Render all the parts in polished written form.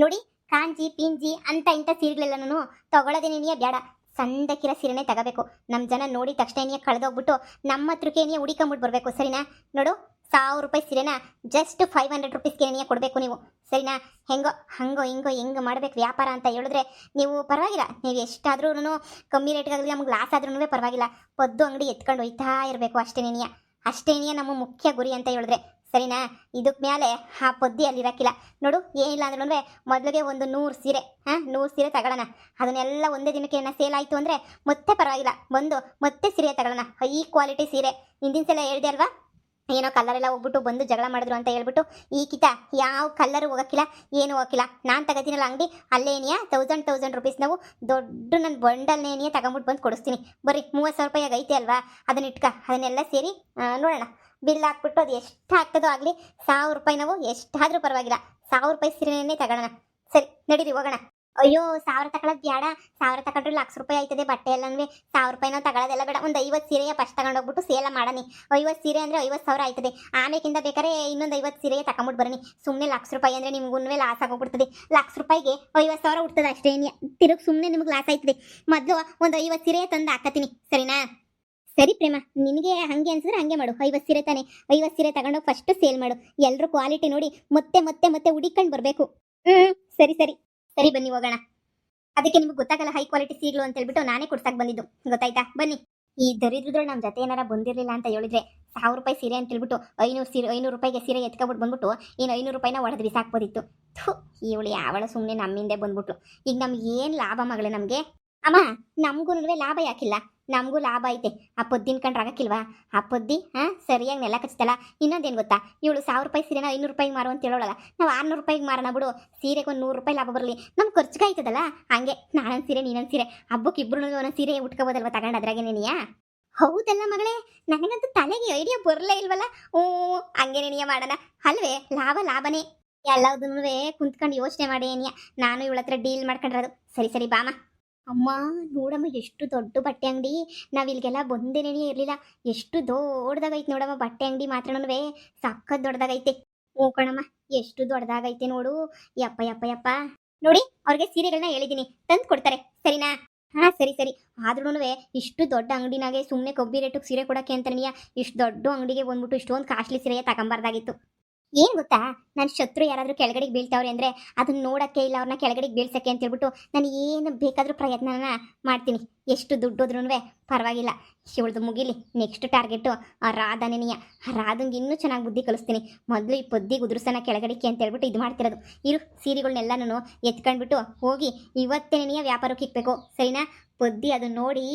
ನೋಡಿ, ಕಾಂಜಿ ಪಿಂಜಿ ಅಂತ ಇಂಥ ಸೀರೆಗಳೆಲ್ಲನೂ ತಗೊಳ್ಳೋದೇ ನೀನಿಯ ಬೇಡ. ಸಂದಕ್ಕಿರೋ ಸೀರೆನೇ ತಗೋಬೇಕು. ನಮ್ಮ ಜನ ನೋಡಿ ತಕ್ಷಣ ನೀ ಕಳೆದೋಗ್ಬಿಟ್ಟು ನಮ್ಮ ಹತ್ರಕ್ಕೆ ನೀ ಹುಡಿಕೊಂಬಿಟ್ಟು ಬರಬೇಕು. ಸರಿನಾ? ನೋಡು, 1000 ರೂಪಾಯಿ ಸೀರೆನ ಜಸ್ಟ್ 500 ರುಪೀಸ್ಗೆ ನೀ ಕೊಡಬೇಕು ನೀವು. ಸರಿನಾ? ಹೆಂಗೋ ಹಂಗೋ ಹಿಂಗೋ ಹೆಂಗೆ ಮಾಡ್ಬೇಕು ವ್ಯಾಪಾರ ಅಂತ ಹೇಳಿದ್ರೆ ನೀವು ಪರವಾಗಿಲ್ಲ. ನೀವು ಎಷ್ಟಾದ್ರೂ ಕಮ್ಮಿ ರೇಟ್ಗಾಗಲಿ ನಮ್ಗೆ ಲಾಸ್ ಆದ್ರೂ ಪರವಾಗಿಲ್ಲ. ಪದ್ದು ಅಂಗಡಿ ಎತ್ಕೊಂಡು ಹೋಯ್ತಾ ಇರಬೇಕು ಅಷ್ಟೇನಿಯ ನಮ್ಮ ಮುಖ್ಯ ಗುರಿ ಅಂತ ಹೇಳಿದ್ರೆ. ಸರಿನಾ? ಇದಕ್ಕೆ ಮೇಲೆ ಆ ಪದ್ದಿ ಅಲ್ಲಿ ಇರಕ್ಕಿಲ್ಲ. ನೋಡು, ಏನಿಲ್ಲ ಅಂದ್ರೂ ಮೊದಲಿಗೆ ಒಂದು 100 ಸೀರೆ 100 ಸೀರೆ ತಗೊಳ್ಳೋಣ. ಅದನ್ನೆಲ್ಲ ಒಂದೇ ದಿನಕ್ಕೆ ಸೇಲ್ ಆಯಿತು ಅಂದರೆ ಮತ್ತೆ ಪರವಾಗಿಲ್ಲ, ಬಂದು ಮತ್ತೆ ಸೀರೆ ತಗೊಳ್ಳೋಣ. ಹೈ ಕ್ವಾಲಿಟಿ ಸೀರೆ. ಹಿಂದಿನ ಸಲ ಹೇಳಿದೆ ಅಲ್ವಾ, ಏನೋ ಕಲರ್ ಎಲ್ಲ ಹೋಗ್ಬಿಟ್ಟು ಬಂದು ಜಗಳ ಮಾಡಿದ್ರು ಅಂತ ಹೇಳ್ಬಿಟ್ಟು. ಈ ಕಿತ ಯಾವ ಕಲರ್ ಹೋಗಕ್ಕಿಲ್ಲ, ಏನು ಹೋಗಕ್ಕಿಲ್ಲ. ನಾನು ತಗೋತೀನಲ್ಲ ಅಂಗಡಿ, ಅಲ್ಲೇನಿಯ 1000 ರುಪೀಸ್ ನಾವು ದೊಡ್ಡ ನನ್ನ ಬಂಡಲ್ನೇನಿಯ ತಗೊಂಬಿಟ್ಟು ಬಂದು ಕೊಡಿಸ್ತೀನಿ. ಬರ್ರಿ, 30,000 ರೂಪಾಯಿಗೆ ಐತೆ ಅಲ್ವಾ, ಅದನ್ನ ಇಟ್ಕ. ಅದನ್ನೆಲ್ಲ ಸೇರಿ ನೋಡೋಣ. ಬಿಲ್ ಹಾಕ್ಬಿಟ್ಟು ಅದು ಎಷ್ಟು ಆಗ್ತದೋ ಆಗಲಿ, 1000 ರೂಪಾಯಿ ನಾವು ಎಷ್ಟಾದರೂ ಪರವಾಗಿಲ್ಲ, 1000 ರೂಪಾಯಿ ಸೀರೆನೇ ತಗೊಳ್ಳೋಣ. ಸರಿ, ನಡೀರಿ ಹೋಗೋಣ. ಅಯ್ಯೋ, 1000 ತಗೊಳ್ಳೋದು ಬೇಡ. 1000 ತಗೊಂಡ್ರೆ 1,00,000 ರೂಪಾಯಿ ಆಯ್ತದೆ ಬಟ್ಟೆ ಎಲ್ಲನೂ. 1000 ರೂಪಾಯಿ ನಾವು ತಗೊಳ್ಳೋದೆಲ್ಲ ಬೇಡ. ಒಂದು 50 ಸೀರೆಯ ಫಸ್ಟ್ ತಗೊಂಡೋಗ್ಬಿಟ್ಟು ಸೇಲ ಮಾಡನಿ. 50 ಸೀರೆ ಅಂದರೆ 50,000 ಆಯ್ತದೆ. ಆಮೇಕಿಂತ ಬೇಕಾದ್ರೆ ಇನ್ನೊಂದು 50 ಸೀರೆಯ ತಗೊಂಬಿಟ್ಟು ಬರನಿ. ಸುಮ್ಮನೆ 1,00,000 ರೂಪಾಯಿ ಅಂದರೆ ನಿಮ್ಗೂ ಲಾಸ್ ಆಗೋಗ್ಬಿಡ್ತದೆ. 1,00,000 ರೂಪಾಯಿಗೆ 50,000 ಹುಡ್ತದೆ ಅಷ್ಟೇ. ತಿರುಗಿ ಸುಮ್ಮನೆ ನಿಮ್ಗೆ ಲಾಸ್ ಆಯ್ತದೆ. ಮೊದಲು ಒಂದು 50 ಸೀರೆಯ ತಂದು ಹಾಕತ್ತೀನಿ. ಸರಿನಾ? ಸರಿ ಪ್ರೇಮ, ನಿನಗೆ ಹಂಗೆ ಅನ್ಸಿದ್ರೆ ಹಂಗೆ ಮಾಡು. 50 ಸೀರೆ ತಾನೆ, 50 ಸೀರೆ ತಗೊಂಡೋಗಿ ಫಸ್ಟ್ ಸೇಲ್ ಮಾಡು. ಎಲ್ಲರೂ ಕ್ವಾಲಿಟಿ ನೋಡಿ ಮತ್ತೆ ಮತ್ತೆ ಮತ್ತೆ ಹುಡಿಕೊಂಡು ಬರಬೇಕು. ಸರಿ ಸರಿ ಸರಿ, ಬನ್ನಿ ಹೋಗೋಣ. ಅದಕ್ಕೆ ನಿಮ್ಗೆ ಗೊತ್ತಾಗಲ್ಲ ಹೈ ಕ್ವಾಲಿಟಿ ಸೀರೆಗಳು ಅಂತ ಹೇಳ್ಬಿಟ್ಟು ನಾನೇ ಕೊಡ್ಸಕ್ ಬಂದಿದ್ದು, ಗೊತ್ತಾಯ್ತಾ? ಬನ್ನಿ. ಈ ದರಿದ್ರಗಳು ನಮ್ಮ ಜೊತೆ ಏನಾರ ಬಂದಿರಲಿಲ್ಲ ಅಂತ ಹೇಳಿದ್ರೆ 1000 ರೂಪಾಯಿ ಸೀರೆ ಅಂತ ಹೇಳ್ಬಿಟ್ಟು 500 ರೂಪಾಯಿಗೆ ಸೀರೆ ಎತ್ಕೊಬಿಟ್ಟು ಬಂದ್ಬಿಟ್ಟು ಇನ್ನು 500 ರೂಪಾಯಿನ ಹೊಡೆದು ಬಿಸಾಕ್ಬೋದಿತ್ತು. ಇವಳು ಯಾವಳ ಸುಮ್ಮನೆ ನಮ್ಮಿಂದೆ ಬಂದ್ಬಿಟ್ಟು. ಈಗ ನಮ್ಗೆ ಏನು ಲಾಭ ಮಗಳೇ ನಮಗೆ? ಅಮ್ಮ, ನಮಗೂ ಲಾಭ ಯಾಕಿಲ್ಲ? ನಮಗೂ ಲಾಭ ಐತೆ. ಆ ಪೊದ್ದಿನ ಕಂಡ್ರೆ ಆಗಕ್ಕಿಲ್ವಾ? ಆ ಪೊದ್ದಿ ಸರಿಯಾಗಿ ನೆಲ ಕಚ್ತಲ್ಲ. ಇನ್ನೊಂದೇನು ಗೊತ್ತಾ, ಇವಳು 1000 ರೂಪಾಯಿ ಸೀರೆನ 500 ರೂಪಾಯಿಗೆ ಮಾರು ಅಂತ ಹೇಳೋಳಲ್ಲ. ನಾವು 600 ರೂಪಾಯಿಗೆ ಮಾರೋಣ ಬಿಡು. ಸೀರೆಗೆ ಒಂದು 100 ರೂಪಾಯಿ ಲಾಭ ಬರಲಿ, ನಮ್ಗೆ ಖರ್ಚಿಗೆ ಆಯ್ತದಲ್ಲ. ಹಂಗೆ ನಾನೊಂದು ಸೀರೆ ನೀನೊಂದು ಸೀರೆ, ಹಬ್ಬಕ್ಕೆ ಇಬ್ಬರು ಒಂದೊಂದು ಸೀರೆ ಉಟ್ಕೋಬೋದಲ್ವ ತಗೊಂಡು. ಅದ್ರಾಗೇನೇನಿಯಾ? ಹೌದಲ್ಲ ಮಗಳೇ, ನನಗಂತೂ ತಲೆಗೆ ಐಡಿಯಾ ಬರಲೇ ಇಲ್ವಲ್ಲ. ಹಂಗೇನೇನಿಯ ಮಾಡೋಣ ಅಲ್ವೇ? ಲಾಭನೇ ಎಲ್ಲದನ್ನೂ ಕುಂತ್ಕೊಂಡು ಯೋಚನೆ ಮಾಡಿ ಏನಿಯ. ನಾನು ಇವಳ ಹತ್ರ ಡೀಲ್ ಮಾಡ್ಕೊಂಡಿರೋದು. ಸರಿ ಸರಿ ಬಾಮ. ಅಮ್ಮ, ನೋಡಮ್ಮ ಎಷ್ಟು ದೊಡ್ಡ ಬಟ್ಟೆ ಅಂಗಡಿ. ನಾವು ಇಲ್ಲಿಗೆಲ್ಲ ಬಂದೇನೇ ಇರಲಿಲ್ಲ. ಎಷ್ಟು ದೊಡ್ಡದಾಗೈತೆ ನೋಡಮ್ಮ ಬಟ್ಟೆ ಅಂಗಡಿ. ಮಾತ್ರನೂ ಸಖತ್ ದೊಡ್ಡದಾಗೈತೆ. ಕಣಮ್ಮ, ಎಷ್ಟು ದೊಡ್ಡದಾಗೈತೆ ನೋಡು. ಯಪ್ಪ ಯಪ್ಪ ಯಪ್ಪ. ನೋಡಿ, ಅವ್ರಿಗೆ ಸೀರೆಗಳನ್ನ ಹೇಳಿದ್ದೀನಿ, ತಂದು ಕೊಡ್ತಾರೆ. ಸರಿನಾ? ಸರಿ ಸರಿ. ಆದ್ರೂ ಇಷ್ಟು ದೊಡ್ಡ ಅಂಗಡಿನಾಗೆ ಸುಮ್ಮನೆ ಕೊಬ್ಬಿ ರೇಟಿಗೆ ಸೀರೆ ಕೊಡೋಕ್ಕೆ ಅಂತಾನೆಯಾ ಇಷ್ಟು ದೊಡ್ಡ ಅಂಗಡಿಗೆ ಬಂದ್ಬಿಟ್ಟು ಇಷ್ಟೊಂದು ಕಾಸ್ಟ್ಲಿ ಸೀರೆಯ ತಗೊಂಬಾರ್ದಾಗಿತ್ತು. ಏನು ಗೊತ್ತಾ, ನನ್ನ ಶತ್ರು ಯಾರಾದರೂ ಕೆಳಗಡೆಗೆ ಬೀಳ್ತಾವ್ರೆ ಅಂದರೆ ಅದನ್ನ ನೋಡೋಕ್ಕೆ ಇಲ್ಲ, ಅವ್ರನ್ನ ಕೆಳಗಡೆಗೆ ಬೀಳ್ಸಕ್ಕೆ ಅಂತ ಹೇಳ್ಬಿಟ್ಟು ನಾನು ಏನು ಬೇಕಾದರೂ ಪ್ರಯತ್ನನ ಮಾಡ್ತೀನಿ. ಎಷ್ಟು ದುಡ್ಡು ಹೋದ್ರೂ ಪರವಾಗಿಲ್ಲ. ಇವಳ್ದು ಮುಗಿಲಿ. ನೆಕ್ಸ್ಟ್ ಟಾರ್ಗೆಟು ಆ ರಾಧನೆಯ. ಆ ರಾಧಂಗೆ ಇನ್ನೂ ಚೆನ್ನಾಗಿ ಬುದ್ಧಿ ಕಲಿಸ್ತೀನಿ. ಮೊದಲು ಈ ಪೊದ್ದಿಗೆ ಉದುರ್ಸನ ಕೆಳಗಡಿಕೆ ಅಂತ ಹೇಳ್ಬಿಟ್ಟು ಇದು ಮಾಡ್ತಿರೋದು. ಇರು, ಸೀರೆಗಳನ್ನೆಲ್ಲನೂ ಎತ್ಕೊಂಡ್ಬಿಟ್ಟು ಹೋಗಿ ಇವತ್ತೇನೆಯ ವ್ಯಾಪಾರಕ್ಕೆ ಇಕ್ಬೇಕು. ಸರಿನಾ? ಪೊದ್ದಿ ಅದು ನೋಡಿ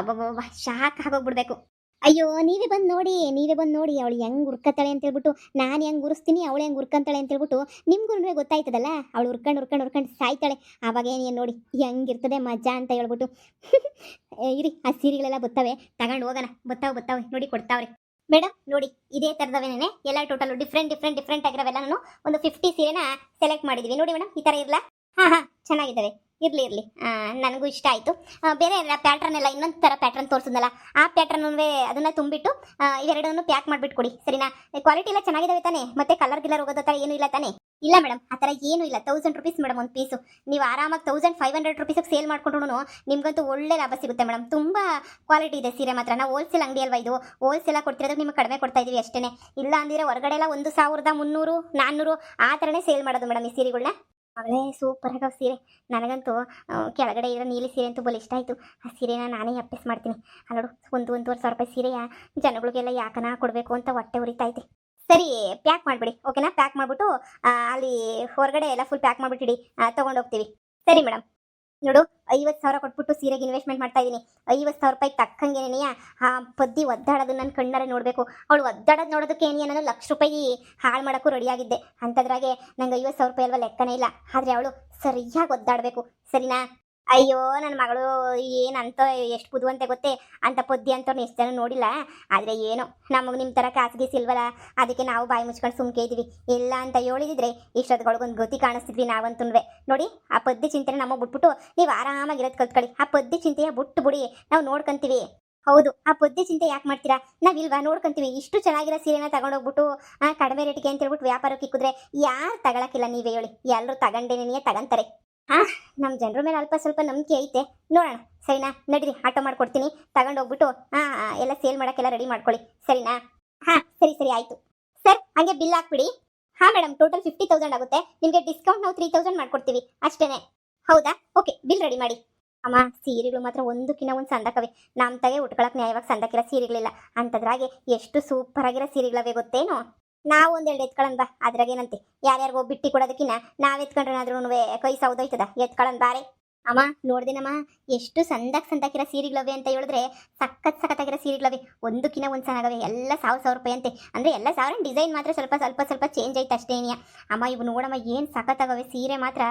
ಅಬ್ಬಬ್ಬ ಶಾಕ್ ಆಗೋಗ್ಬಿಡ್ಬೇಕು. ಅಯ್ಯೋ, ನೀವೇ ಬಂದು ನೋಡಿ ಅವಳು ಹೆಂಗೆ ಉರ್ಕತ್ತಾಳೆ ಅಂತ ಹೇಳ್ಬಿಟ್ಟು. ನಾನು ಹೆಂಗೆ ಉರಿಸ್ತೀನಿ, ಅವಳು ಹೆಂಗೆ ಉರ್ಕಂತಾಳೆ ಅಂತ ಹೇಳ್ಬಿಟ್ಟು ನಿಮ್ಗೂ ಗೊತ್ತಾಯ್ತದಲ್ಲ. ಅವಳು ಉರ್ಕೊಂಡು ಸಾಯ್ತಾಳೆ. ಆವಾಗ ಏನು ನೋಡಿ ಹೆಂಗಿರ್ತದೆ ಮಜಾ ಅಂತ ಹೇಳ್ಬಿಟ್ಟು. ಇರಿ, ಆ ಸೀರೆಗಳೆಲ್ಲ ಬರ್ತವೆ, ತಗೊಂಡು ಹೋಗೋಣ. ಬತ್ತಾವೆ ನೋಡಿ, ಕೊಡ್ತಾವ್ರಿ. ಮೇಡಮ್ ನೋಡಿ, ಇದೇ ಥರದವೇನೇ ಎಲ್ಲ ಟೋಟಲ್ ಡಿಫ್ರೆಂಟ್ ಆಗಿರೋವೆಲ್ಲ ನಾನು ಒಂದು 50 ಸೀರೆನ ಸೆಲೆಕ್ಟ್ ಮಾಡಿದ್ದೀವಿ. ನೋಡಿ ಮೇಡಮ್, ಈ ಥರ ಇರಲ್ಲ? ಹಾಂ ಚೆನ್ನಾಗಿದ್ದಾವೆ. ಇರಲಿ. ನನಗೂ ಇಷ್ಟ ಆಯಿತು. ಬೇರೆ ಪ್ಯಾಟ್ರನ್ ಎಲ್ಲ ಇನ್ನೊಂದು ಥರ ಪ್ಯಾಟ್ರನ್ ತೋರಿಸಿದ್ನಲ್ಲ, ಆ ಪ್ಯಾಟ್ರನ್ನುವೇ ಅದನ್ನು ತುಂಬಿಟ್ಟು ಇವೆರಡನ್ನು ಪ್ಯಾಕ್ ಮಾಡಿಬಿಟ್ಟು ಕೊಡಿ. ಸರಿನಾ? ಕ್ವಾಲಿಟಿ ಎಲ್ಲ ಚೆನ್ನಾಗಿದ್ದಾವೆ ತಾನೆ? ಮತ್ತೆ ಕಲರ್ ಗಿಲ್ಲರ್ ಹೋಗೋದು ಥರ ಏನೂ ಇಲ್ಲ ತಾನೆ? ಇಲ್ಲ ಮೇಡಮ್, ಆ ಥರ ಏನೂ ಇಲ್ಲ. 1000 ರೂಪೀಸ್ ಮೇಡಮ್ ಒಂದು ಪೀಸು. ನೀವು ಆರಾಮಾಗಿ 1500 ರೂಪೀಸಿಗೆ ಸೇಲ್ ಮಾಡ್ಕೊಂಡ್ರು ನಿಮ್ಗಂತೂ ಒಳ್ಳೆ ಲಾಭ ಸಿಗುತ್ತೆ ಮೇಡಮ್. ತುಂಬ ಕ್ವಾಲಿಟಿ ಇದೆ ಸೀರೆ ಮಾತ್ರ. ನಾವು ಹೋಲ್ಸೇಲ್ ಅಂಗಡಿ ಅಲ್ವಾ ಇದು, ಹೋಲ್ಸೇಲಾಗಿ ಕೊಡ್ತಿರೋದಕ್ಕೆ ನಿಮ್ಗೆ ಕಡಿಮೆ ಕೊಡ್ತಾ ಇದೀವಿ ಅಷ್ಟೇ. ಇಲ್ಲ ಅಂದಿದ್ರೆ ಹೊರಗಡೆ ಎಲ್ಲ 1300 400 ಆ ಥರನೇ ಸೇಲ್ ಮಾಡೋದು ಮೇಡಮ್ ಈ ಸೀರೆಗಳನ್ನ. ಅವಳೇ ಸೂಪರ್ ಆಗವ ಸೀರೆ. ನನಗಂತೂ ಕೆಳಗಡೆ ಇರೋ ನೀಲಿ ಸೀರೆ ಅಂತೂ ಬಲು ಇಷ್ಟ ಆಯಿತು. ಆ ಸೀರೆನ ನಾನೇ ಅಪ್ಪೆಸ್ ಮಾಡ್ತೀನಿ. ಅಲ್ಲೋಡು, 1,500 ರೂಪಾಯಿ ಸೀರೆಯ ಜನಗಳಿಗೆಲ್ಲ ಯಾಕನ ಕೊಡಬೇಕು ಅಂತ ಹೊಟ್ಟೆ ಉರಿತೈತೆ. ಸರಿ, ಪ್ಯಾಕ್ ಮಾಡಿಬಿಡಿ. ಓಕೆನಾ? ಪ್ಯಾಕ್ ಮಾಡಿಬಿಟ್ಟು ಅಲ್ಲಿ ಹೊರಗಡೆ ಎಲ್ಲ ಫುಲ್ ಪ್ಯಾಕ್ ಮಾಡಿಬಿಟ್ಟಿಡಿ, ತೊಗೊಂಡೋಗ್ತೀವಿ. ಸರಿ ಮೇಡಮ್. ನೋಡು, 50,000 ಕೊಟ್ಬಿಟ್ಟು ಸೀರೆಗೆ ಇನ್ವೆಸ್ಟ್ಮೆಂಟ್ ಮಾಡ್ತಾ ಇದ್ದೀನಿ. 50,000 ರೂಪಾಯಿಗೆ ತಕ್ಕಂಗೇನೆಯಾ ಆ ಪದ್ದಿ ಒದ್ದಾಡೋದು ನನ್ನ ಕಣ್ಣಾರೆ ನೋಡಬೇಕು. ಅವಳು ಒದ್ದಾಡೋದು ನೋಡೋದಕ್ಕೆ ಏನಿಯ ನಾನು 1,00,000 ರೂಪಾಯಿ ಹಾಳು ಮಾಡೋಕ್ಕೂ ರೆಡಿಯಾಗಿದ್ದೆ. ಅಂಥದ್ರಾಗೆ ನಂಗೆ 50,000 ರೂಪಾಯಿ ಅಲ್ವಾ ಲೆಕ್ಕನೇ ಇಲ್ಲ. ಆದರೆ ಅವಳು ಸರಿಯಾಗಿ ಒದ್ದಾಡಬೇಕು. ಸರಿನಾ? ಅಯ್ಯೋ, ನನ್ನ ಮಗಳು ಏನಂತ ಎಷ್ಟು ಬುದ್ಧಿವಂತೆ ಗೊತ್ತೇ. ಅಂತ ಪೊದ್ದಿ ಅಂತವ್ರನ್ನ ಎಷ್ಟು ಜನ ನೋಡಿಲ್ಲ. ಆದರೆ ಏನೋ ನಮಗೆ ನಿಮ್ಮ ಥರ ಕಾಸಿಗೆ ಸಿಲ್ವಲ್ಲ, ಅದಕ್ಕೆ ನಾವು ಬಾಯಿ ಮುಚ್ಕೊಂಡು ಸುಮ್ಕೆ ಇದ್ದೀವಿ. ಇಲ್ಲ ಅಂತ ಹೇಳಿದಿದ್ರೆ ಇಷ್ಟೊತ್ಗೊಳಗೊಂದು ಗತಿ ಕಾಣಿಸ್ತಿದ್ವಿ ನಾವಂತೂ. ನೋಡಿ, ಆ ಪದ್ದಿ ಚಿಂತೆನ ನಮಗೆ ಬಿಟ್ಬಿಟ್ಟು ನೀವು ಆರಾಮಾಗಿರೋದು ಕಲ್ತ್ಕೊಳ್ಳಿ. ಆ ಪದ್ದಿ ಚಿಂತೆಯ ಬಿಟ್ಟು ಬಿಡಿ, ನಾವು ನೋಡ್ಕೊಂತೀವಿ. ಹೌದು, ಆ ಪೊದ್ದೆ ಚಿಂತೆ ಯಾಕೆ ಮಾಡ್ತೀರಾ? ನಾವಿಲ್ವಾ ನೋಡ್ಕೊಂತೀವಿ. ಇಷ್ಟು ಚೆನ್ನಾಗಿರೋ ಸೀರೆನ ತಗೊಂಡೋಗ್ಬಿಟ್ಟು ಕಡಿಮೆ ರೇಟಿಗೆ ಅಂತ ಹೇಳ್ಬಿಟ್ಟು ವ್ಯಾಪಾರಕ್ಕೆ ಇಕ್ಕಿದ್ರೆ ಯಾರು ತಗೊಳಕಿಲ್ಲ, ನೀವೇ ಹೇಳಿ. ಎಲ್ಲರೂ ತಗೊಂಡೇನೇ ತಗೊಂತಾರೆ. ಹಾ, ನಮ್ಮ ಜನರ ಮೇಲೆ ಅಲ್ಪ ಸ್ವಲ್ಪ ನಂಬಿಕೆ ಐತೆ. ನೋಡೋಣ, ಸರಿನಾ? ನಡೀರಿ, ಆಟೋ ಮಾಡ್ಕೊಡ್ತೀನಿ. ತಗೊಂಡೋಗ್ಬಿಟ್ಟು ಎಲ್ಲ ಸೇಲ್ ಮಾಡೋಕ್ಕೆಲ್ಲ ರೆಡಿ ಮಾಡ್ಕೊಳ್ಳಿ, ಸರಿನಾ? ಸರಿ ಸರಿ, ಆಯ್ತು. ಸರ್, ಹಂಗೆ ಬಿಲ್ ಹಾಕ್ಬಿಡಿ. ಮೇಡಮ್, ಟೋಟಲ್ 50,000 ಆಗುತ್ತೆ. ನಿಮಗೆ ಡಿಸ್ಕೌಂಟ್ ನಾವು 3,000 ಮಾಡ್ಕೊಡ್ತೀವಿ ಅಷ್ಟೇನೆ. ಹೌದಾ? ಓಕೆ, ಬಿಲ್ ರೆಡಿ ಮಾಡಿ. ಅಮ್ಮ, ಸೀರೆಗಳು ಮಾತ್ರ ಒಂದಕ್ಕಿಂತ ಒಂದು ಸಂದಕವೆ. ನಮ್ಮ ತಗೆ ಉಟ್ಕೊಳಕ್ ನ್ಯಾಯವಾಗಿ ಸಂದಕಿರೋ ಸೀರೆಗಳಿಲ್ಲ. ಅಂಥದ್ರಾಗೆ ಎಷ್ಟು ಸೂಪರ್ ಆಗಿರೋ ಸೀರೆಗಳವೆ ಗೊತ್ತೇನು? ನಾವು ಒಂದೆರಡು ಎತ್ಕೊಳ್ಳೋಣ ಬಾ, ಅದ್ರಾಗೇನಂತೆ. ಯಾರ್ಯಾರಿಗೋ ಬಿಟ್ಟಿ ಕೊಡೋದಕ್ಕಿನ್ನ ನಾವ್ ಎತ್ಕೊಂಡ್ರೇನಾದ್ರೂ ಕೈ ಸೌದೋಯ್ತದ. ಎತ್ಕೊಳ್ಳೋಣ ಬಾರೆ. ಅಮ್ಮ, ನೋಡ್ದೇನಮ್ಮ, ಎಷ್ಟು ಸಂದಕಿರೋ ಸೀರೆಗಳವೆ ಅಂತ ಹೇಳಿದ್ರೆ ಸಖತ್ತಾಗಿರೋ ಸೀರೆಗಳವೆ. ಒಂದಕ್ಕಿಂತ ಒಂದು ಚೆನ್ನಾಗವೆ. ಎಲ್ಲ 1,000 ರೂಪಾಯಿ ಅಂತೆ. ಅಂದ್ರೆ ಎಲ್ಲ 1,000, ಡಿಸೈನ್ ಮಾತ್ರ ಸ್ವಲ್ಪ ಚೇಂಜ್ ಐತೆ ಅಷ್ಟೇನಿಯ. ಅಮ್ಮ, ಇವು ನೋಡಮ್ಮ, ಏನು ಸಖತ್ತಾಗವೆ ಸೀರೆ ಮಾತ್ರ.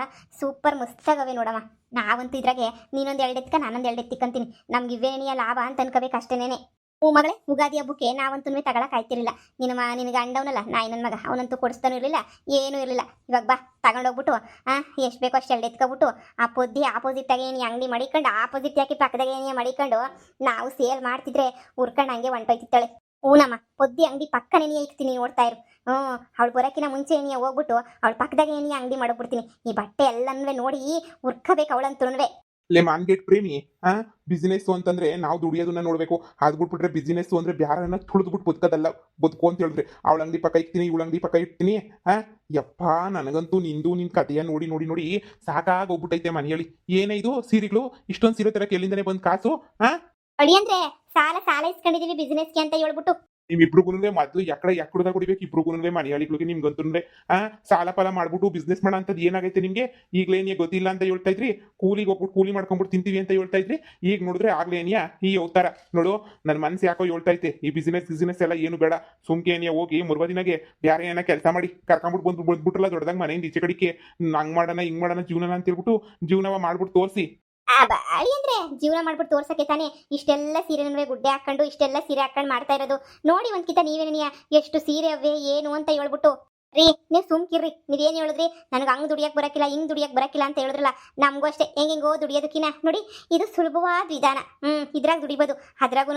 ಸೂಪರ್ ಮಸ್ತಾಗವೆ ನೋಡಮ್ಮ. ನಾವಂತೂ ಇದ್ರಾಗೆ ನೀನೊಂದು 2 ಎತ್ಕ, ನಾನೊಂದು 2 ಎತ್ತಿಕ್ಕಂತೀನಿ. ನಮ್ಗೆ ಇವೇನಿಯ ಲಾಭ ಅಂತ ಅನ್ಕೋಬೇಕು ಅಷ್ಟೇನೇನೆ. ಮಗಳೇ, ಉಗಾದಿ ಹಬ್ಬಕ್ಕೆ ನಾವಂತೂ ತಗೊಳಕ್ ಆಯ್ತಿರ್ಲಿಲ್ಲ. ನಿನ್ನ ಗಂಡವನಲ್ಲ ನಾಯಿ ನನ್ನ ಮಗ, ಅವನಂತೂ ಕೊಡಿಸ್ತಾನೂ ಇರಲಿಲ್ಲ, ಏನೂ ಇರಲಿಲ್ಲ. ಇವಾಗ ಬಾ, ತಗೊಂಡೋಗ್ಬಿಟ್ಟು ಎಷ್ಟು ಬೇಕೋ ಅಷ್ಟು 2 ಎತ್ಕೊಬಿಟ್ಟು ಆ ಪೊದ್ದಿ ಆಪೋಸಿಟ್ ಆಗಿ ಏನಿ ಅಂಗಡಿ ಮಡಿಕೊಂಡು, ಆಪೋಸಿಟ್ ಯಾಕೆ ಪಕ್ಕದಾಗ ಏನಿಯ ಮಡಿಕೊಂಡು ನಾವು ಸೇಲ್ ಮಾಡ್ತಿದ್ರೆ ಉರ್ಕೊಂಡು ಹಂಗೆ ಹೊಂಟೋಯ್ತಿತ್ತಾಳೆ. ಹೂನಮ್ಮ, ಪೊದ್ದಿ ಅಂಗಡಿ ಪಕ್ಕನೇನಿಯ ಇಕ್ತೀನಿ, ನೋಡ್ತಾ ಇರು. ಅವಳು ಬರೋಕಿನ ಮುಂಚೆ ಏನಿಯ ಹೋಗ್ಬಿಟ್ಟು ಅವಳ ಪಕ್ಕದಾಗ ಏನಿಯ ಅಂಗಡಿ ಮಾಡ್ಬಿಡ್ತೀನಿ. ಈ ಬಟ್ಟೆ ಎಲ್ಲನೂ ನೋಡಿ ಉರ್ಕಬೇಕು ಅವಳಂತೂ. ಲೇ ಮಾನ್ಗೇಟ್ ಪ್ರೇಮಿ, ಬಿಸಿನೆಸ್ ಅಂತಂದ್ರೆ ನಾವು ದುಡಿಯೋದನ್ನ ನೋಡ್ಬೇಕು. ಅದು ಬಿಟ್ಬಿಟ್ರೆ ಬಿಸಿನೆಸ್ ಅಂದ್ರೆ ಬ್ಯಾರನ್ನ ತುಳಿದ್ಬಿಟ್ಟು ಬದುಕೋದಲ್ಲ. ಬದುಕು ಅಂತ ಹೇಳಿದ್ರೆ ಅವಳ ಅಂಗಡಿ ಪಕ್ಕ ಇಕ್ತೀನಿ, ಇವಳ ಅಂಗಡಿ ಪಕ್ಕ ಇಡ್ತೀನಿ. ಯಪ್ಪ, ನನಗಂತೂ ನಿನ್ ಕಥೆಯ ನೋಡಿ ನೋಡಿ ನೋಡಿ ಸಾಕಾಗೋಗ್ಬಿಟ್ಟೈತೆ ಮನೆಯಲ್ಲಿ. ಏನೇ ಇದು ಸೀರೆಗಳು, ಇಷ್ಟೊಂದು ಸೀರೆ ತರಕ್ಕೆ ಎಲ್ಲಿಂದನೇ ಬಂದ್ ಕಾಸು? ಅಳಿಯಂದ್ರೆ ಸಾಲ ಇಸ್ಕೊಂಡಿದೀವಿ ಬಿಸಿನೆಸ್ಗೆ ಅಂತ ಹೇಳ್ಬಿಟ್ಟು. ನಿಮ್ಮಿಬ್ರಿಗೂ ಮೊದಲು ಎಕ್ಕಡದಾಗ ಕುಡಿಬೇಕು. ಇಬ್ರಿಗೂ ಮನೆಯಾಳಿಗಳಿಗೆ ನಿಮ್ಗಂತೂ ಸಾಲ ಪಾಲ ಮಾಡ್ಬಿಟ್ಟು ಬಿಸ್ನೆಸ್ ಮಾಡೋ ಅಂತದ್ ಏನಾಗೈತೆ ನಿಮ್ಗೆ? ಈಗ್ಲೇನಿಯ ಗೊತ್ತಿಲ್ಲ ಅಂತ ಹೇಳ್ತಾ ಇದ್ರಿ. ಕೂಲಿಗೆ ಹೋಗ್ಬಿಟ್ಟು ಕೂಲಿ ಮಾಡ್ಕೊಂಡ್ಬಿಟ್ಟು ತಿಂತೀವಿ ಅಂತ ಹೇಳ್ತಾ ಇದ್ರಿ. ಈಗ ನೋಡಿದ್ರೆ ಆಗ್ಲೇನಿಯಾ ಈ ಅವತಾರ ನೋಡು. ನನ್ನ ಮನ್ಸು ಯಾಕೋ ಹೇಳ್ತಾ ಐತೆ, ಈ ಬಿಸಿನೆಸ್ ಎಲ್ಲ ಏನು ಬೇಡ. ಸುಮ್ಕೆ ಏನಿಯ ಹೋಗಿ ಮುರ್ವದಿನಾಗೆ ಬೇರೆ ಏನೋ ಕೆಲಸ ಮಾಡಿ ಕರ್ಕೊಂಡ್ಬಿಟ್ಟು ಬಂದ್ಬಿಟ್ರಲ್ಲ ದೊಡ್ಡದಾಗ ಮನೆಯಿಂದ ಈಚೆ ಕಡಿಕೆ ಹಂಗ್ ಮಾಡೋಣ ಹಿಂಗ್ ಮಾಡೋಣ ಜೀವನ ಅಂತ ಹೇಳ್ಬಿಟ್ಟು ಜೀವನವ ಮಾಡ್ಬಿಟ್ಟು ತೋರಿಸಿ. ಅಳಿಯಂದ್ರೆ ಜೀವನ ಮಾಡ್ಬಿಟ್ಟು ತೋರ್ಸಕ್ಕೆ ತಾನೇ ಇಷ್ಟೆಲ್ಲ ಸೀರೆ ಗುಡ್ಡೆ ಹಾಕೊಂಡು ಇಷ್ಟೆಲ್ಲ ಸೀರೆ ಹಾಕೊಂಡು ಮಾಡ್ತಾ ಇರೋದು. ನೋಡಿ ಒಂದ್ಕಿತ ನೀವೇನಿಯ ಎಷ್ಟು ಸೀರೆ ಅವೇ ಏನು ಅಂತ ಹೇಳ್ಬಿಟ್ಟು. ರೀ, ನೀವು ಸುಮ್ಕಿರ್ರಿ. ನೀವೇನು ಹೇಳಿದ್ರಿ? ನನಗೆ ಹಂಗ್ ದುಡಿಯಕ್ ಬರಕಿಲ್ಲ, ಹಿಂಗ್ ದುಡಿಯಕ್ ಬರಕಿಲ್ಲ ಅಂತ ಹೇಳಿದ್ರಲ್ಲ. ನಮಗೂ ಅಷ್ಟೇ ಹೆಂಗೆಂಗೋ ದುಡಿಯೋದಕ್ಕಿನ ನೋಡಿ, ಇದು ಸುಲಭವಾದ ವಿಧಾನ. ಇದ್ರಾಗ ದುಡಿಬೋದು. ಅದ್ರಾಗೂ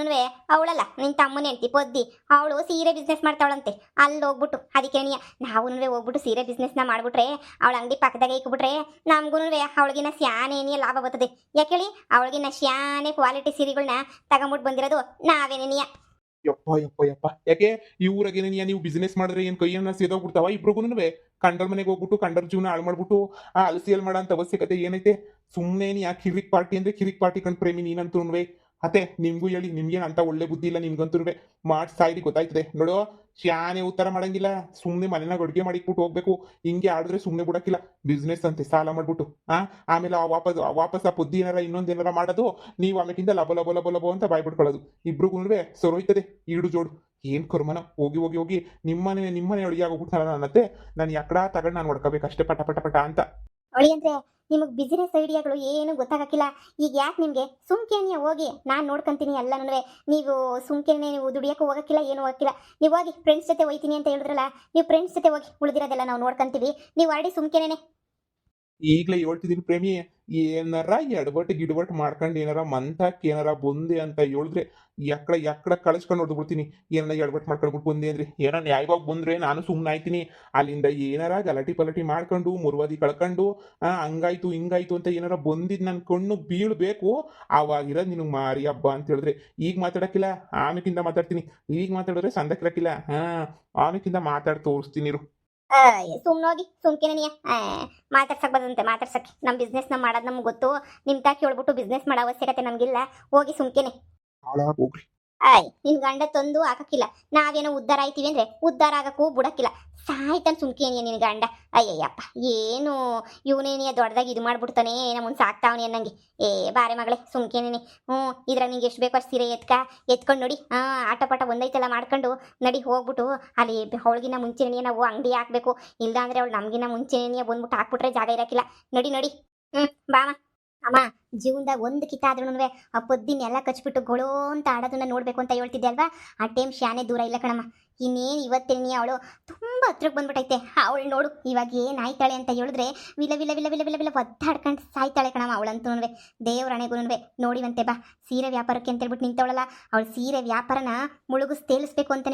ಅವಳಲ್ಲ ನಿನ್ ತಮ್ಮನ ಹೆಂಡ್ತಿ ಪೊದ್ದಿ, ಅವಳು ಸೀರೆ ಬಿಸ್ನೆಸ್ ಮಾಡ್ತಾವಳಂತೆ. ಅಲ್ಲಿ ಹೋಗ್ಬಿಟ್ಟು ಅದಕ್ಕೆ ನಾವು ಹೋಗ್ಬಿಟ್ಟು ಸೀರೆ ಬಿಸ್ನೆಸ್ನ ಮಾಡ್ಬಿಟ್ರೆ, ಅವಳ ಅಂಗಡಿ ಪಕ್ಕದಾಗೆ ಇಕ್ಬಿಟ್ರೆ ನಮ್ಗೂ ಅವಳಿಗಿನ ಸ್ಯಾನೇನಿಯ ಲಾಭ ಬರ್ತದೆ. ಯಾಕೆ ಹೇಳಿ? ಅವಳಿಗಿನ ಸ್ಯಾನೆ ಕ್ವಾಲಿಟಿ ಸೀರೆಗಳನ್ನ ತಗೊಂಬಿಟ್ಟು ಬಂದಿರೋದು ನಾವೇನೇನಿಯ. ಯಪ್ಪ ಯಾಕೆ ಈ ಊರಾಗೇನೇನಿಯ ನೀವು ಬಿಸ್ನೆಸ್ ಮಾಡಿದ್ರೆ ಏನ್ ಕೈಯನ್ನ ಸೇದೋಗ್ಬಿಡ್ತಾವ ಇಬ್ರಿಗೂನುವೆ? ಕಂಡರ ಮನೆಗೆ ಹೋಗ್ಬಿಟ್ಟು ಕಂಡರ ಜೀವನ ಹಾಳು ಮಾಡ್ಬಿಟ್ಟು ಅಲಸಿಯಲ್ ಮಾಡೋ ಅಂತ ಅವಶ್ಯಕತೆ ಏನೈತೆ? ಸುಮ್ಮನೆ ಯಾಕೆ ಕಿರಿಕ್ ಪಾರ್ಟಿ ಅಂದ್ರೆ ಕಿರಿಕ್ ಪಾರ್ಟಿ ಕಂಡು ಪ್ರೇಮಿ ನೀನಂತೂ ಅತ್ತೆ ನಿಮ್ಗೂ ಹೇಳಿ, ನಿಮ್ಗೇನು ಅಂತ ಒಳ್ಳೆ ಬುದ್ಧಿ ಇಲ್ಲ ನಿಮ್ಗಂತೂ. ಮಾಡಿ ಸಾಯ್ರಿ ಗೊತ್ತಾಯ್ತದೆ ನೋಡು. ಶಾನೆ ಉತ್ತರ ಮಾಡಂಗಿಲ್ಲ. ಸುಮ್ಮನೆ ಮನೆನಾಗ ಅಡುಗೆ ಮಾಡಿಕ್ಬಿಟ್ಟು ಹೋಗ್ಬೇಕು. ಹಿಂಗೆ ಆಡಿದ್ರೆ ಸುಮ್ಮನೆ ಬಿಡಕ್ಕಿಲ್ಲ. ಬಿಸ್ನೆಸ್ ಅಂತೆ ಸಾಲ ಮಾಡ್ಬಿಟ್ಟು ಆಮೇಲೆ ವಾಪಸ್ ಆ ಪುದ್ದಿ ಏನಾರ ಇನ್ನೊಂದೇನಾರ ಮಾಡೋದು. ನೀವು ಆಮೇಕಿಂದ ಲಬೋ ಅಂತ ಬಾಯ್ ಬಿಟ್ಕೊಳ್ಳೋದು. ಇಬ್ರಿಗೂ ಸೊರೋಯ್ತದೆ ಈಡು ಜೋಡು. ಏನ್ ಕರ್ಮನ, ಹೋಗಿ ನಿಮ್ಮನೆ ಅಡುಗೆ ಆಗೋಗ್ಬಿಟ್ಟು ನನ್ನತ್ತೆ. ನಾನು ಯಾಕಡ ತಗೊಂಡು ನಾನು ಹೊಡ್ಕೋಬೇಕು ಅಷ್ಟೇ ಪಟ ಅಂತ. ಅಳಿಯಂದ್ರೆ ನಿಮಗೆ ಬಿಸಿನೆಸ್ ಐಡಿಯಾಗಳು ಏನು ಗೊತ್ತಾಗಕ್ಕಿಲ್ಲ. ಈಗ ಯಾಕೆ ನಿಮಗೆ? ಸುಮ್ಕೆನೆ ಹೋಗಿ, ನಾನು ನೋಡ್ಕೊಂತೀನಿ ಎಲ್ಲನೂ. ನೀವು ಸುಮ್ಕೆನೆ ನೀವು ದುಡಿಯೋಕ್ಕೂ ಹೋಗಕ್ಕಿಲ್ಲ, ಏನು ಹೋಗಕ್ಕಿಲ್ಲ. ನೀವು ಹೋಗಿ ಫ್ರೆಂಡ್ಸ್ ಜೊತೆ ಹೋಯ್ತೀನಿ ಅಂತ ಹೇಳಿದ್ರಲ್ಲ, ನೀವು ಫ್ರೆಂಡ್ಸ್ ಜೊತೆ ಹೋಗಿ, ಉಳಿದಿರೋದೆಲ್ಲ ನಾವು ನೋಡ್ಕೊಂತೀವಿ. ನೀವು ಆಡಿ ಸುಮ್ಕೆನೆ. ಈಗಲೇ ಹೇಳ್ತಿದ್ದೀನಿ ಪ್ರೇಮಿ, ಏನಾರ ಗಿಡಬಟ್ ಮಾಡ್ಕೊಂಡು ಏನಾರ ಮಂತಾಕ್ ಏನಾರ ಬಂದೆ ಅಂತ ಹೇಳಿದ್ರೆ ಎಕ್ಕಡ ಕಳಿಸ್ಕೊಂಡು ಹೊಡ್ಬಿಡ್ತೀನಿ. ಏನಾರ ಎಡಬಟ್ ಮಾಡ್ಕೊಂಡ್ಬಿಟ್ಟು ಬಂದೆ ಅಂದ್ರೆ ಏನೋ ನ್ಯಾಯವಾಗಿ ಬಂದ್ರೆ ನಾನು ಸುಮ್ಮನೆ ಆಯ್ತೀನಿ. ಅಲ್ಲಿಂದ ಏನಾರ ಗಲಾಟಿ ಮಾಡ್ಕೊಂಡು ಮುರ್ವಾದಿ ಕಳ್ಕೊಂಡು ಹಂಗಾಯ್ತು ಹಿಂಗಾಯ್ತು ಅಂತ ಏನಾರ ಬಂದಿದ್ದು ನನ್ನ ಕಣ್ಣು ಬೀಳ್ಬೇಕು. ಆವಾಗಿರೋದು ನಿನಗೆ ಮಾರಿ ಹಬ್ಬ ಅಂತ ಹೇಳಿದ್ರೆ. ಈಗ ಮಾತಾಡಕ್ಕಿಲ್ಲ, ಆಮೇಕಿಂದ ಮಾತಾಡ್ತೀನಿ. ಈಗ ಮಾತಾಡಿದ್ರೆ ಸಂದಕ್ಕಿರಕ್ಕಿಲ್ಲ. ಆಮೇಕಿಂದ ಮಾತಾಡಿ ತೋರಿಸ್ತೀನಿ ಇರು. ಸುಮ್ನೋಗಿ ಸುಮ್ಕೆನೆನಿಯ ಮಾತಾಡ್ಸಕ್ ಬದಂತೆ. ಮಾತಾಡ್ಸಕ್ಕೆ ನಮ್ಮ ಬಿಸ್ನೆಸ್ ನ ಮಾಡೋದು ನಮ್ಗೆ ಗೊತ್ತು. ನಿಮ್ ತಾಕಿ ಹೇಳ್ಬಿಟ್ಟು ಬಿಸ್ನೆಸ್ ಮಾಡೋ ಅವಶ್ಯಕತೆ ನಮ್ಗಿಲ್ಲ. ಹೋಗಿ ಸುಮ್ಕೆನೆ. ಹೋಗ್ರಿ. ನಿನ್ ಗಂಡ ತಂದು ಹಾಕಕ್ಕಿಲ್ಲ. ನಾವೇನೋ ಉದ್ಧಾರ ಆಯ್ತೀವಿ ಅಂದ್ರೆ ಉದ್ಧಾರ ಆಗಕ್ಕೂ ಬಿಡಕ್ಕಿಲ್ಲ. ಸಾಯ್ತಾನೆ ಸುಮ್ಕೇನಿಯ ನಿನ್ ಗಂಡ. ಅಯ್ಯಯ್ಯಪ್ಪ, ಏನು ಇವನೇನಿಯ ದೊಡ್ಡದಾಗಿ ಇದು ಮಾಡ್ಬಿಡ್ತಾನೆ, ನಮ್ಮನ್ ಸಾಕ್ತಾವನಿ ಅನ್ನಂಗೆ. ಬಾರೆ ಮಗಳೇ ಸುಮ್ಕೇನೇನೆ. ಇದ್ರಾಗ ನಿಂಗೆ ಎಷ್ಟು ಬೇಕೋ ಅಷ್ಟು ಸೀರೆ ಎತ್ಕೊಂಡು ನೋಡಿ. ಆಟಪಾಟ ಒಂದೈತೆಲ್ಲ ಮಾಡ್ಕೊಂಡು ನಡಿ ಹೋಗ್ಬಿಟ್ಟು ಅಲ್ಲಿ ಅವಳಿಗಿನ ಮುಂಚೆನೇ ನಾವು ಅಂಗಡಿ ಹಾಕ್ಬೇಕು. ಇಲ್ಲ ಅಂದ್ರೆ ಅವಳು ನಮ್ಗಿನ ಮುಂಚೆನೇ ಬಂದ್ಬಿಟ್ಟು ಹಾಕ್ಬಿಟ್ರೆ ಜಾಗ ಇರಕ್ಕಿಲ್ಲ. ನಡಿ ಬಾಮ. ಅಮ್ಮ, ಜೀವನದಾಗ ಒಂದು ಕಿತ್ತ ಆದ್ರೂ ಆ ಪೊದ್ದಿನ ಎಲ್ಲ ಕಚ್ಬಿಟ್ಟು ಗೊಳೋ ಅಂತ ಆಡೋದನ್ನ ನೋಡ್ಬೇಕು ಅಂತ ಹೇಳ್ತಿದ್ದೆ ಅಲ್ವಾ, ಆ ಟೈಮ್ ಶಾನೆ ದೂರ ಇಲ್ಲ ಕಣಮ್ಮ. ಇನ್ನೇನು ಇವತ್ತೇನಿ ಅವಳು ತುಂಬ ಹತ್ರಕ್ಕೆ ಬಂದ್ಬಿಟ್ಟೈತೆ. ಅವಳು ನೋಡು ಇವಾಗ ಏನಾಯ್ತಾಳೆ ಅಂತ ಹೇಳಿದ್ರೆ ವಿಲ ವಿಲ ವಿಲ ವಿಲ ವಿಲ ವಿಲ ಒದ್ದಾಡ್ಕೊಂಡು ಸಾಯ್ತಾಳೆ ಕಣಮ್ಮ ಅವಳಂತೂ. ದೇವ್ರಣೆಗೂ ನೋಡಿವಂತೆ ಬಾ, ಸೀರೆ ವ್ಯಾಪಾರಕ್ಕೆ ಅಂತ ಹೇಳ್ಬಿಟ್ಟು ನಿಂತವಳಲ್ಲ, ಅವಳು ಸೀರೆ ವ್ಯಾಪಾರನ ಮುಳುಗಿಸ್ ತೇಲಿಸ್ಬೇಕು ಅಂತ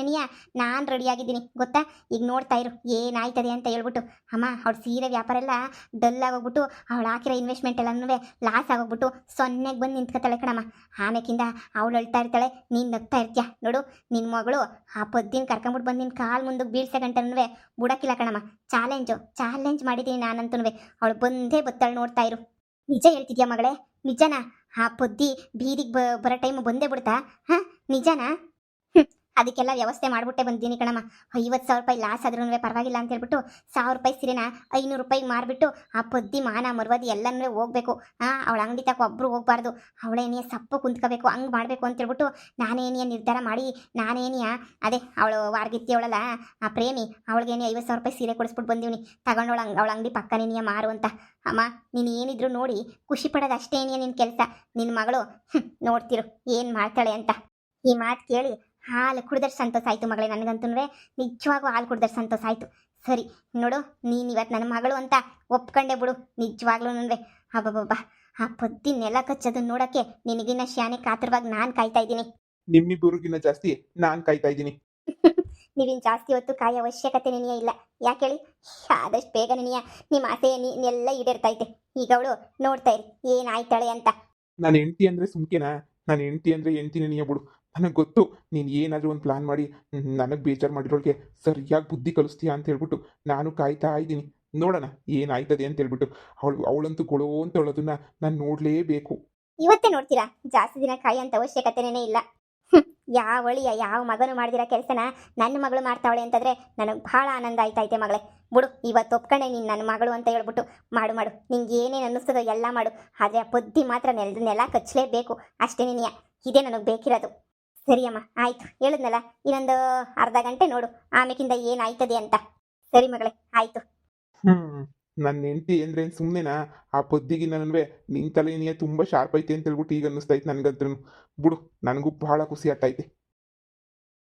ನಾನು ರೆಡಿಯಾಗಿದ್ದೀನಿ ಗೊತ್ತಾ. ಈಗ ನೋಡ್ತಾ ಇರು ಏನಾಯ್ತದೆ ಅಂತ ಹೇಳ್ಬಿಟ್ಟು. ಅಮ್ಮ ಅವಳು ಸೀರೆ ವ್ಯಾಪಾರ ಎಲ್ಲ ಡಲ್ ಆಗೋಗ್ಬಿಟ್ಟು ಅವಳು ಹಾಕಿರೋ ಇನ್ವೆಸ್ಟ್ಮೆಂಟ್ ಎಲ್ಲನೂ ಲಾಸ್ ಆಗೋಗ್ಬಿಟ್ಟು ಸೊನ್ನೆಗೆ ಬಂದು ನಿಂತ್ಕೊತಾಳೆ ಕಣಮ್ಮ. ಆಮೇಕಿಂದ ಅವಳು ಅಳ್ತಾ ಇರ್ತಾಳೆ, ನೀನು ನಗ್ತಾ ಇರ್ತೀಯ ನೋಡು. ನಿನ್ನ ಮಗಳು ಆ ಪೊದ್ದಿನ ಕರ್ಕೊಂಬಿಟ್ಟು ಬಂದು ನಿನ್ನ ಕಾಲು ಮುಂದಕ್ಕೆ ಬೀಳ್ಸೋ ಗಂಟನೂ ಬುಡಕ್ಕಿಲ್ಲ ಕಣಮ್ಮ. ಚಾಲೆಂಜ್ ಮಾಡಿದ್ದೀನಿ ನಾನಂತೂ. ಅವಳು ಬಂದೇ ಬತ್ತಾಳೆ, ನೋಡ್ತಾ ಇರು. ನಿಜ ಹೇಳ್ತಿದ್ಯಾ ಮಗಳೇ? ನಿಜನಾ? ಆ ಪೊದ್ದಿ ಬೀದಿಗೆ ಬರೋ ಟೈಮು ಬಂದೇ ಬಿಡ್ತಾ? ಹಾಂ ನಿಜನಾ? ಅದಕ್ಕೆಲ್ಲ ವ್ಯವಸ್ಥೆ ಮಾಡಿಬಿಟ್ಟೆ ಬಂದೀನಿ ಕಣಮ್ಮ. 50,000 ರೂಪಾಯಿ ಲಾಸ್ ಆದ್ರೂ ಪರವಾಗಿಲ್ಲ ಅಂತ ಹೇಳ್ಬಿಟ್ಟು 1,000 ರೂಪಾಯಿ ಸೀರೆನ 500 ರೂಪಾಯಿಗೆ ಮಾರಿಬಿಟ್ಟು ಆ ಪೊದ್ದಿ ಮಾನ ಮರ್ವಾದಿ ಎಲ್ಲನೂ ಹೋಗ್ಬೇಕು. ಅವಳ ಅಂಗಡಿ ತಕ್ಕ ಒಬ್ಬರು ಹೋಗ್ಬಾರ್ದು, ಅವಳೇನೇ ಸಪ್ಪು ಕುಂತ್ಕೋಬೇಕು, ಹಂಗೆ ಮಾಡಬೇಕು ಅಂತ ಹೇಳ್ಬಿಟ್ಟು ನಾನೇನಿಯ ನಿರ್ಧಾರ ಮಾಡಿ ಅದೇ ಅವಳು ವಾರ್ಗಿತ್ತಿ ಅವಳಲ್ಲ ಆ ಪ್ರೇಮಿ, ಅವಳಿಗೇನೆ 50,000 ರೂಪಾಯಿ ಸೀರೆ ಕೊಡಿಸ್ಬಿಟ್ಟು ಬಂದೀನಿ. ತಗೊಂಡವಳ ಅವಳ ಅಂಗಡಿ ಪಕ್ಕನೇನಿಯ ಮಾರು ಅಂತ. ಅಮ್ಮ ನೀನು ಏನಿದ್ರು ನೋಡಿ ಖುಷಿ ಪಡೋದು ಅಷ್ಟೇ ನಿನ್ನ ಕೆಲಸ. ನಿನ್ನ ಮಗಳು ನೋಡ್ತಿರು ಏನು ಮಾಡ್ತಾಳೆ ಅಂತ. ಈ ಮಾತು ಕೇಳಿ ಹಾಲು ಕುಡ್ದಷ್ಟು ಸಂತೋಷ ಆಯಿತು ಮಗಳೇ. ನನಗಂತೂ ನಿಜವಾಗೂ ಹಾಲು ಕುಡ್ದಷ್ಟು ಸಂತೋಷ ಆಯಿತು. ಸರಿ ನೋಡು, ನೀನು ಇವತ್ತು ನನ್ನ ಮಗಳು ಅಂತ ಒಪ್ಕೊಂಡೆ ಬಿಡು. ನಿಜವಾಗ್ಲೂ ಅಬ್ಬಬ್ಬಬ್ಬಾ, ಆ ಪೊದ್ದಿ ನೆಲ ಕಚ್ಚೋದನ್ನ ನೋಡೋಕ್ಕೆ ನಿನಗಿನ್ನ ಶಾನೆ ಕಾತರವಾಗಿ ನಾನು ಕಾಯ್ತಾ ಇದ್ದೀನಿ. ನಿಮ್ಮಿಬ್ಬರಿಗಿನ್ನ ಜಾಸ್ತಿ ನಾನು ಕಾಯ್ತಾ ಇದ್ದೀನಿ. ನೀವಿನ್ ಜಾಸ್ತಿ ಹೊತ್ತು ಕಾಯೋ ಅವಶ್ಯಕತೆ ನಿನಗೆ ಇಲ್ಲ. ಯಾಕೆ ಹೇಳಿ? ಆದಷ್ಟು ಬೇಗ ನಿಮ್ಮ ಆಸೆ ಎಲ್ಲ ಈಡೇರ್ತೈತೆ. ಈಗ ಅವಳು ನೋಡ್ತಾ ಇರಿ ಏನಾಯ್ತಾಳೆ ಅಂತ. ನಾನು ಹೆಂಡ್ತಿ ಅಂದರೆ ಸುಮ್ಕೆನಾ? ನಾನು ಹೆಂಡ್ತಿ ಅಂದರೆ ಹೆಂಡ್ತಿನೇ ನೀಯ ಬಿಡು. ನನಗೆ ಗೊತ್ತು ನೀನು ಏನಾದರೂ ಒಂದು ಪ್ಲಾನ್ ಮಾಡಿ ನನಗೆ ಬೇಜಾರು ಮಾಡಿರೋಳಿಗೆ ಸರಿಯಾಗಿ ಬುದ್ಧಿ ಕಲಿಸ್ತೀಯಾ ಅಂತ ಹೇಳ್ಬಿಟ್ಟು ನಾನು ಕಾಯ್ತಾ ಇದ್ದೀನಿ. ನೋಡೋಣ ಏನಾಯ್ತದೆ ಅಂತ ಹೇಳ್ಬಿಟ್ಟು. ಅವಳಂತೂ ಕೊಡೋ ಅಂತ ಹೇಳೋದನ್ನ ನಾನು ನೋಡಲೇಬೇಕು. ಇವತ್ತೇ ನೋಡ್ತೀರಾ? ಜಾಸ್ತಿ ದಿನ ಕಾಯೋಂಥ ಅವಶ್ಯಕತೆನೇ ಇಲ್ಲ. ಯಾವ ಒಳಿಯ ಯಾವ ಮಗನು ಮಾಡಿದಿರೋ ಕೆಲಸನ ನನ್ನ ಮಗಳು ಮಾಡ್ತಾವಳೆ ಅಂತಂದ್ರೆ ನನಗೆ ಭಾಳ ಆನಂದ ಆಯ್ತೈತೆ ಮಗಳೇ. ಬಿಡು, ಇವತ್ತು ಒಪ್ಕೊಂಡೆ ನೀನು ನನ್ನ ಮಗಳು ಅಂತ ಹೇಳ್ಬಿಟ್ಟು ಮಾಡು ನಿಂಗೆ ಏನೇನು ಅನ್ನಿಸ್ತದೋ ಎಲ್ಲ ಮಾಡು. ಆದರೆ ಆ ಪೊದ್ದಿ ಮಾತ್ರ ನೆಲ ಕಚ್ಚಲೇಬೇಕು ಅಷ್ಟೇ ನಿನಗೆ. ಇದೇ ನನಗೆ ಬೇಕಿರೋದು. ಸರಿಯಮ್ಮ, ಆಯಿತು. ಹೇಳಿದ್ನಲ್ಲ, ಇನ್ನೊಂದು ಅರ್ಧ ಗಂಟೆ ನೋಡು ಆಮೇಕಿಂದ ಏನಾಯ್ತದೆ ಅಂತ. ಸರಿ ಮಗಳೇ, ಆಯಿತು. ನನ್ನ ಹೆಂಡ್ತಿ ಅಂದ್ರೆ ಸುಮ್ಮನೆನಾ? ಆ ಪೊದ್ದಿಗೆ ನನಗೆ ನಿನ್ನ ತಲೆನಿಯ ತುಂಬ ಶಾರ್ಪ್ ಐತೆ ಅಂತ ಹೇಳ್ಬಿಟ್ಟು ಈಗ ಅನ್ನಿಸ್ತೈತೆ ನನಗಂತೂ. ಬಿಡು, ನನಗೂ ಬಹಳ ಖುಷಿ ಆಗ್ತೈತೆ.